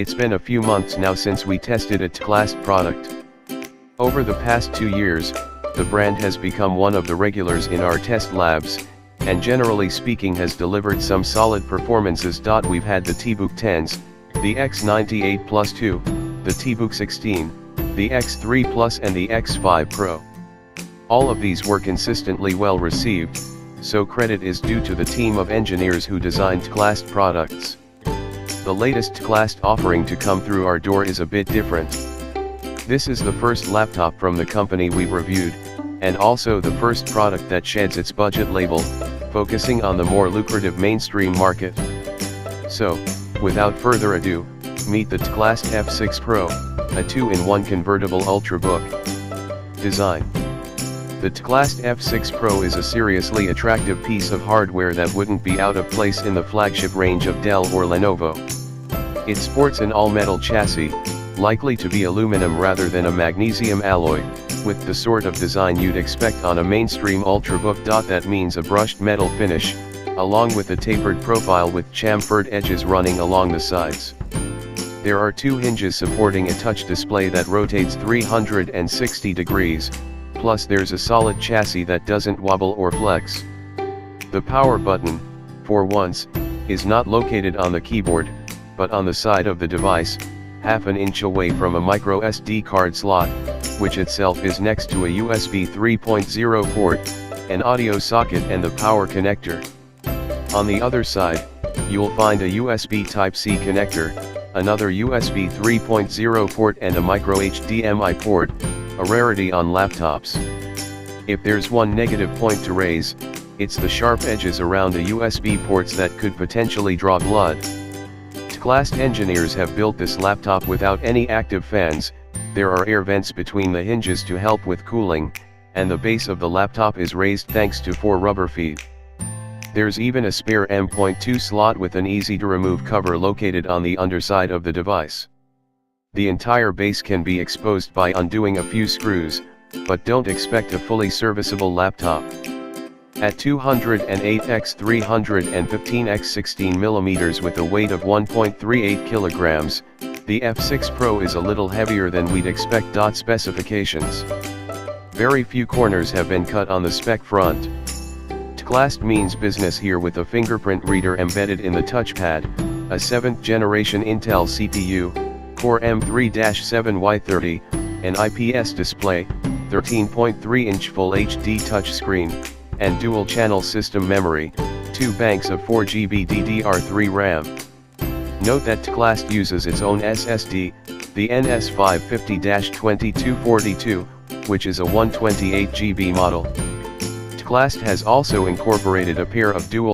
It's been a few months now since we tested a Teclast product. Over the past 2 years, the brand has become one of the regulars in our test labs, and generally speaking has delivered some solid performances. We've had the Tbook 10s, the X98 Plus II, the Tbook 16, the X3 Plus and the X5 Pro. All of these were consistently well received, so credit is due to the team of engineers who designed Teclast products. The latest Teclast offering to come through our door is a bit different. This is the first laptop from the company we've reviewed, and also the first product that sheds its budget label, focusing on the more lucrative mainstream market. So, without further ado, meet the Teclast F6 Pro, a 2-in-1 convertible ultrabook. Design. The Teclast F6 Pro is a seriously attractive piece of hardware that wouldn't be out of place in the flagship range of Dell or Lenovo. It sports an all-metal chassis, likely to be aluminum rather than a magnesium alloy, with the sort of design you'd expect on a mainstream ultrabook. That means a brushed metal finish, along with a tapered profile with chamfered edges running along the sides. There are 2 hinges supporting a touch display that rotates 360 degrees, plus there's a solid chassis that doesn't wobble or flex. The power button, for once, is not located on the keyboard, but on the side of the device, half an inch away from a micro SD card slot, which itself is next to a USB 3.0 port, an audio socket and the power connector. On the other side, you'll find a USB Type-C connector, another USB 3.0 port and a micro HDMI port, a rarity on laptops. If there's one negative point to raise, it's the sharp edges around the USB ports that could potentially draw blood. Teclast engineers have built this laptop without any active fans. There are air vents between the hinges to help with cooling, and the base of the laptop is raised thanks to 4 rubber feet. There's even a spare M.2 slot with an easy-to-remove cover located on the underside of the device. The entire base can be exposed by undoing a few screws, but don't expect a fully serviceable laptop. At 208 x 315 x 16 mm with a weight of 1.38 kg, the F6 Pro is a little heavier than we'd expect. Specifications. Very few corners have been cut on the spec front. Teclast means business here with a fingerprint reader embedded in the touchpad, a 7th generation Intel CPU, Core M3-7Y30, an IPS display, 13.3-inch Full HD touchscreen, and dual-channel system memory, 2 banks of 4GB DDR3 RAM. Note that Teclast uses its own SSD, the NS550-2242, which is a 128GB model. Teclast has also incorporated a pair of dual